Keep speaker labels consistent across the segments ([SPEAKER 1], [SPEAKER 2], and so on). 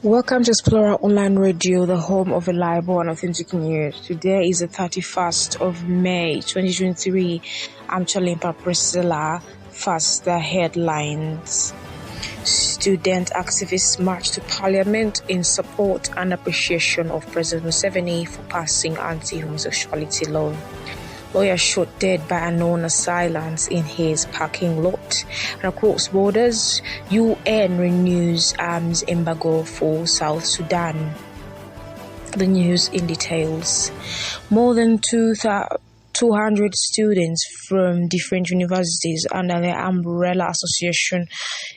[SPEAKER 1] Welcome to Explorer Online Radio, the home of reliable and authentic news. Today is the 31st of May, 2023. I'm Chalimpa Priscilla. First, the headlines. Student activists march to Parliament in support and appreciation of President Museveni for passing anti-homosexuality law. Lawyer shot dead by unknown assailants in his parking lot. And across borders, UN renews arms embargo for South Sudan. The news in details. More than 200 students from different universities under the umbrella association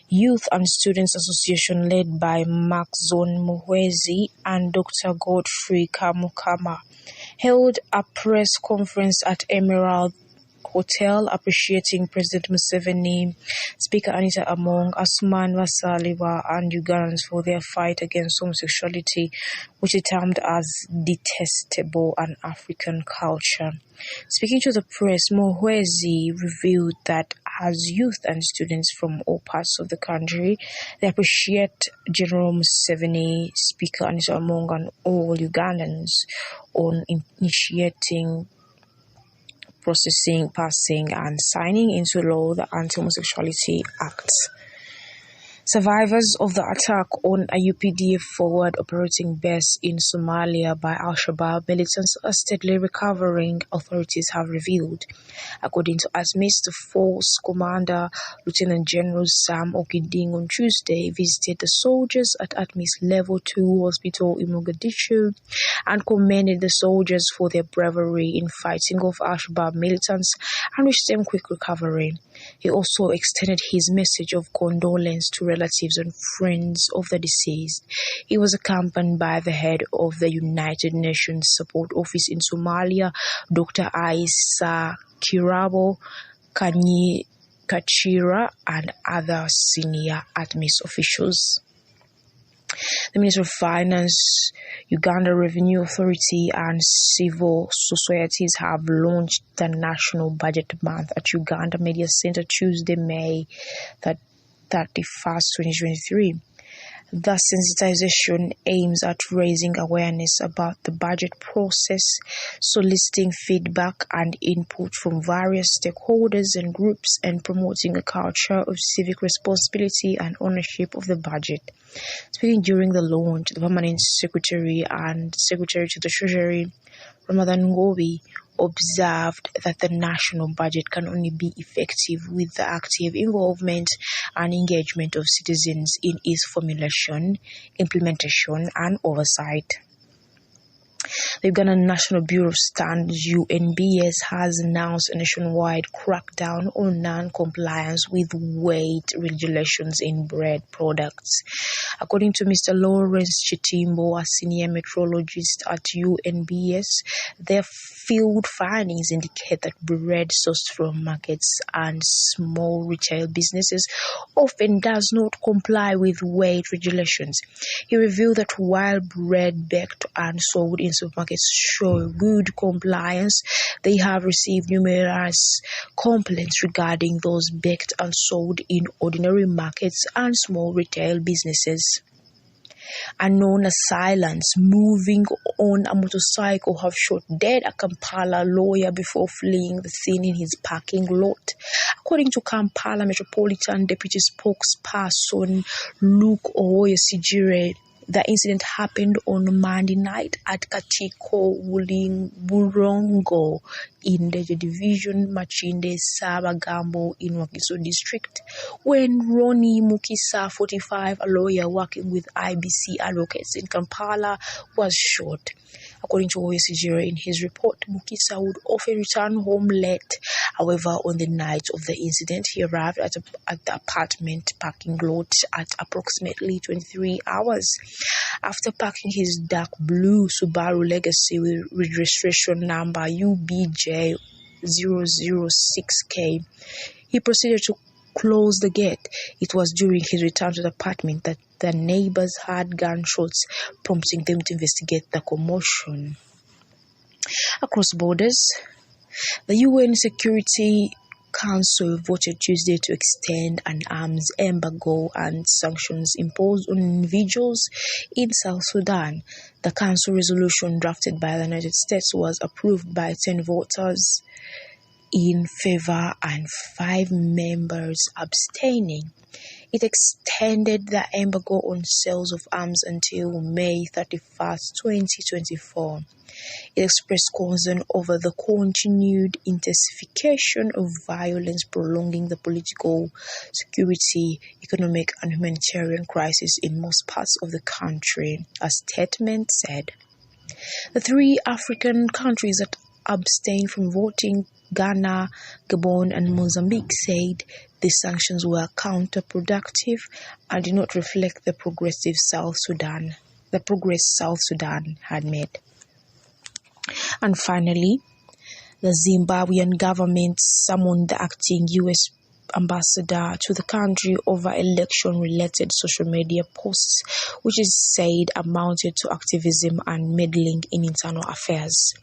[SPEAKER 1] Youth and Students Association led by Maxon Muhwezi and Dr. Godfrey Kamukama held a press conference at Emerald Hotel appreciating President Museveni, Speaker Anita Among, Asuman Basalirwa and Ugandans for their fight against homosexuality, which is termed as detestable and African culture. Speaking to the press, Muhwezi revealed that as youth and students from all parts of the country, they appreciate General Museveni, Speaker Anita Among and all Ugandans on initiating, processing, passing, and signing into law the Anti-Homosexuality Act. Survivors of the attack on a UPDF forward operating base in Somalia by Al-Shabaab militants are steadily recovering, authorities have revealed. According to ATMIS, the force commander, Lieutenant General Sam Okiding, on Tuesday visited the soldiers at ATMIS Level 2 Hospital in Mogadishu and commended the soldiers for their bravery in fighting off Al-Shabaab militants and wished them quick recovery. He also extended his message of condolence to relatives and friends of the deceased. He was accompanied by the head of the United Nations Support Office in Somalia, Dr. Isa Kirabo Kachira, and other senior ATMIS officials. The Ministry of Finance, Uganda Revenue Authority, and civil societies have launched the National Budget Month at Uganda Media Center Tuesday, May 31st, 2023. The sensitization aims at raising awareness about the budget process, soliciting feedback and input from various stakeholders and groups, and promoting a culture of civic responsibility and ownership of the budget. Speaking during the launch, the Permanent Secretary and Secretary to the Treasury, Ramadan Ngowi, observed that the national budget can only be effective with the active involvement and engagement of citizens in its formulation, implementation, and oversight. The Ugandan National Bureau of Standards (UNBS) has announced a nationwide crackdown on non-compliance with weight regulations in bread products. According to Mr. Lawrence Chitimbo, a senior metrologist at UNBS, their field findings indicate that bread sourced from markets and small retail businesses often does not comply with weight regulations. He revealed that while bread baked and sold in supermarkets show good compliance, they have received numerous complaints regarding those baked and sold in ordinary markets and small retail businesses. Unknown assailants moving on a motorcycle have shot dead a Kampala lawyer before fleeing the scene in his parking lot. According to Kampala Metropolitan Deputy Spokesperson Luke Owoyesigire, the incident happened on Monday night at Katiko Burongo in the division Machinde Sabagambo in Wakiso district when Ronnie Mukisa, 45, a lawyer working with IBC advocates in Kampala, was shot. According to Oyesigire in his report, Mukisa would often return home late. However, on the night of the incident, he arrived at the apartment parking lot at approximately 23 hours. After parking his dark blue Subaru Legacy with registration number UBJ 006K, he proceeded to close the gate. It was during his return to the apartment that the neighbors heard gunshots, prompting them to investigate the commotion. Across borders, the UN Security Council voted Tuesday to extend an arms embargo and sanctions imposed on individuals in South Sudan. The Council resolution drafted by the United States was approved by 10 voters in favor and 5 members abstaining. It extended the embargo on sales of arms until May 31st, 2024. It expressed concern over the continued intensification of violence, prolonging the political, security, economic, and humanitarian crisis in most parts of the country, a statement said. The 3 African countries that abstained from voting, Ghana, Gabon, and Mozambique, said the sanctions were counterproductive and did not reflect the progress South Sudan had made. And finally, the Zimbabwean government summoned the acting U.S. ambassador to the country over election-related social media posts, which is said amounted to activism and meddling in internal affairs.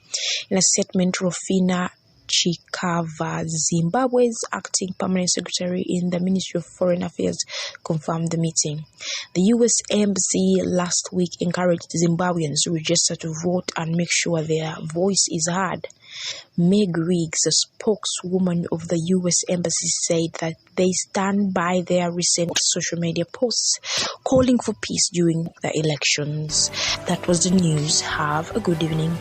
[SPEAKER 1] In a statement, Rufina Chikava, Zimbabwe's acting permanent secretary in the Ministry of Foreign Affairs, confirmed the meeting. The U.S. Embassy last week encouraged Zimbabweans to register to vote and make sure their voice is heard. Meg Riggs, a spokeswoman of the U.S. Embassy, said that they stand by their recent social media posts calling for peace during the elections. That was the news. Have a good evening.